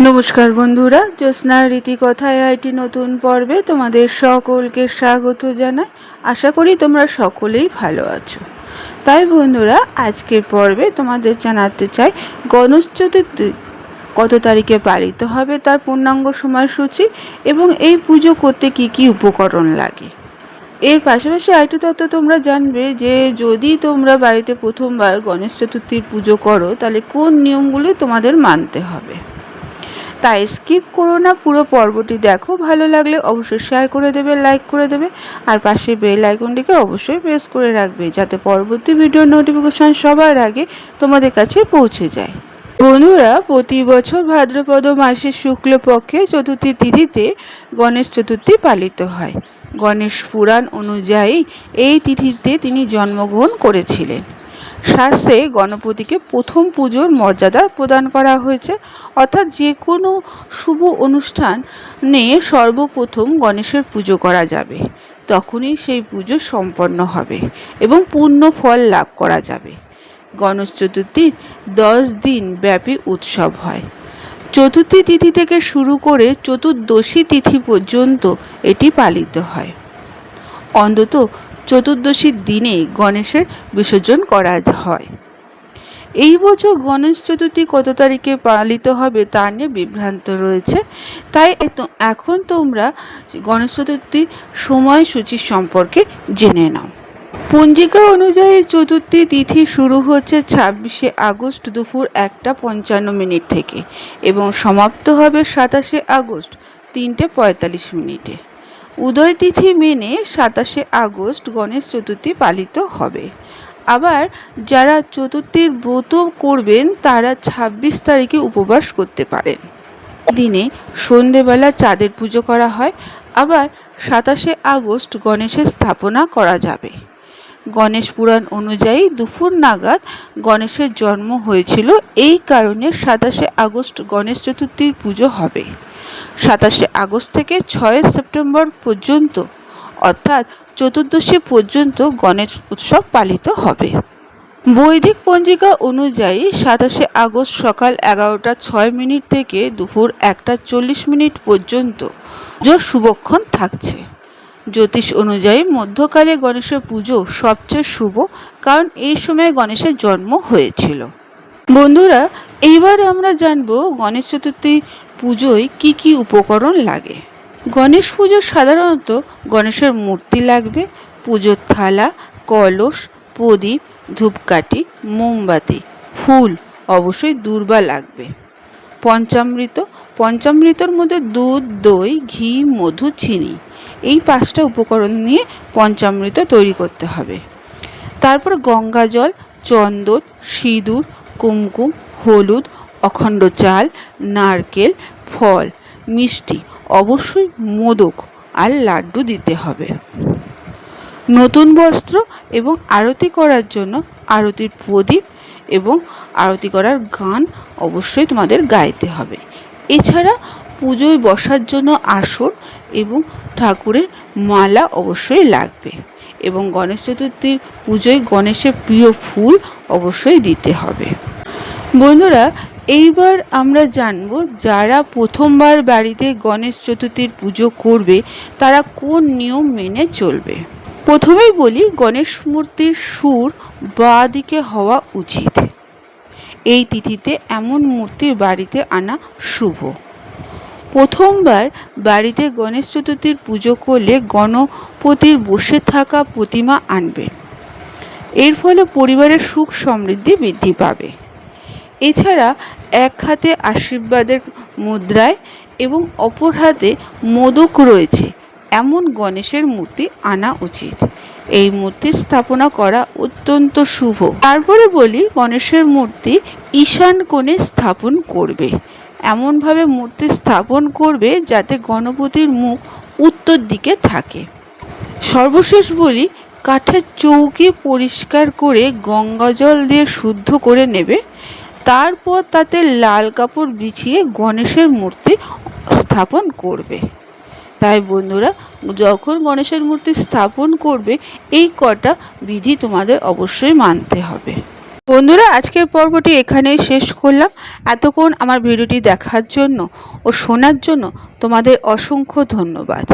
নমস্কার বন্ধুরা, জ্যোৎস্নার রীতিকথায় আইটি নতুন পর্বে তোমাদের সকলকে স্বাগত জানাই। আশা করি তোমরা সকলেই ভালো আছো। তাই বন্ধুরা, আজকের পর্বে তোমাদের জানাতে চাই গণেশ চতুর্থী কত তারিখে পালিত হবে তার পূর্ণাঙ্গ সময়সূচি এবং এই পুজো করতে কি কি উপকরণ লাগে। এর পাশাপাশি আরেকটু তথ্য তোমরা জানবে যে যদি তোমরা বাড়িতে প্রথমবার গণেশ চতুর্থীর পুজো করো তাহলে কোন নিয়মগুলি তোমাদের মানতে হবে। তাই স্কিপ করো না, পুরো পর্বটি দেখো। ভালো লাগলে অবশ্যই শেয়ার করে দেবে, লাইক করে দেবে, আর পাশে বেল আইকনটিকে অবশ্যই প্রেস করে রাখবে যাতে পরবর্তী ভিডিওর নোটিফিকেশন সবার আগে তোমাদের কাছে পৌঁছে যায়। বন্ধুরা, প্রতি বছর ভাদ্রপদ মাসের শুক্লপক্ষে চতুর্থী তিথিতে গণেশ চতুর্থী পালিত হয়। গণেশ পুরাণ অনুযায়ী এই তিথিতে তিনি জন্মগ্রহণ করেছিলেন। শাস্ত্রে গণপতিকে প্রথম পুজোর মর্যাদা প্রদান করা হয়েছে, অর্থাৎ যে কোনো শুভ অনুষ্ঠানে সর্বপ্রথম গণেশের পুজো করা যাবে, তখনই সেই পুজো সম্পন্ন হবে এবং পূর্ণ ফল লাভ করা যাবে। গণেশ চতুর্থীর 10 দিন ব্যাপী উৎসব হয়। চতুর্থী তিথি থেকে শুরু করে চতুর্দশী তিথি পর্যন্ত এটি পালিত হয়। অন্তত চতুর্দশীর দিনে গণেশের বিসর্জন করা হয়। এই বছর গণেশ চতুর্থী কত তারিখে পালিত হবে তা নিয়ে বিভ্রান্ত রয়েছে। তাই এখন তোমরা গণেশ চতুর্থীর সময়সূচি সম্পর্কে জেনে নাও। পঞ্জিকা অনুযায়ী চতুর্থী তিথি শুরু হচ্ছে 26শে আগস্ট দুপুর 1:55 থেকে এবং সমাপ্ত হবে 27শে আগস্ট 3:45। উদয় তিথি মেনে 27শে আগস্ট গণেশ চতুর্থী পালিত হবে। আবার যারা চতুর্থীর ব্রত করবেন তারা 26 তারিখে উপবাস করতে পারেন। দিনে সন্ধেবেলা চাঁদের পুজো করা হয়। আবার 27শে আগস্ট গণেশের স্থাপনা করা যাবে। গণেশ পুরাণ অনুযায়ী দুপুর নাগাদ গণেশের জন্ম হয়েছিল, এই কারণে 27শে আগস্ট গণেশ চতুর্থীর পুজো হবে। 27শে আগস্ট থেকে 6 সেপ্টেম্বর পর্যন্ত, অর্থাৎ চতুর্দশী পর্যন্ত গণেশ উৎসব পালিত হবে। বৈদিক পঞ্জিকা অনুযায়ী 27শে আগস্ট সকাল 11:06 থেকে দুপুর 1:40 পর্যন্ত শুভক্ষণ থাকছে। জ্যোতিষ অনুযায়ী মধ্যকালে গণেশের পুজো সবচেয়ে শুভ, কারণ এই সময় গণেশের জন্ম হয়েছিল। বন্ধুরা, এইবার আমরা জানব গণেশ চতুর্থী পুজোয় কি কি উপকরণ লাগে। গণেশ পুজো সাধারণত গণেশের মূর্তি লাগবে, পুজোর থালা, কলস, প্রদীপ, ধূপকাঠি, মোমবাতি, ফুল, অবশ্যই দূর্বা লাগবে। পঞ্চামৃতর মধ্যে দুধ, দই, ঘি, মধু, চিনি, এই 5টা উপকরণ নিয়ে পঞ্চামৃত তৈরি করতে হবে। তারপর গঙ্গা জল, চন্দন, সিঁদুর, কুমকুম, হলুদ, অখণ্ড চাল, নারকেল, ফল, মিষ্টি, অবশ্যই মোদক আর লাড্ডু দিতে হবে। নতুন বস্ত্র এবং আরতি করার জন্য আরতির প্রদীপ এবং আরতি করার গান অবশ্যই তোমাদের গাইতে হবে। এছাড়া পুজোয় বসার জন্য আসন এবং ঠাকুরের মালা অবশ্যই লাগবে এবং গণেশ চতুর্থীর পুজোয় গণেশের প্রিয় ফুল অবশ্যই দিতে হবে। বন্ধুরা, এইবার আমরা জানব যারা প্রথমবার বাড়িতে গণেশ চতুর্থীর পুজো করবে তারা কোন নিয়ম মেনে চলবে। প্রথমেই বলি, গণেশ মূর্তির সুর বাঁ দিকে হওয়া উচিত। এই তিথিতে এমন মূর্তি বাড়িতে আনা শুভ। প্রথমবার বাড়িতে গণেশ চতুর্থীর পুজো করলে গণপতির বসে থাকা প্রতিমা আনবেন। এর ফলে পরিবারের সুখ সমৃদ্ধি বৃদ্ধি পাবে। এছাড়া এক হাতে আশীর্বাদের মুদ্রায় এবং অপর হাতে মোদক রয়েছে এমন গণেশের মূর্তি আনা উচিত। এই মূর্তি স্থাপনা করা অত্যন্ত শুভ। তারপরে বলি, গণেশের মূর্তি ঈশান কোণে স্থাপন করবে। এমনভাবে মূর্তি স্থাপন করবে যাতে গণপতির মুখ উত্তর দিকে থাকে। সর্বশেষ বলি, কাঠের চৌকি পরিষ্কার করে গঙ্গা জল দিয়ে শুদ্ধ করে নেবে। তারপর তাতে লাল কাপড় বিছিয়ে গণেশের মূর্তি স্থাপন করবে। তাই বন্ধুরা, যখন গণেশের মূর্তি স্থাপন করবে এই কটা বিধি তোমাদের অবশ্যই মানতে হবে। বন্ধুরা, আজকের পর্বটি এখানেই শেষ করলাম। এতক্ষণ আমার ভিডিওটি দেখার জন্য ও শোনার জন্য তোমাদের অসংখ্য ধন্যবাদ।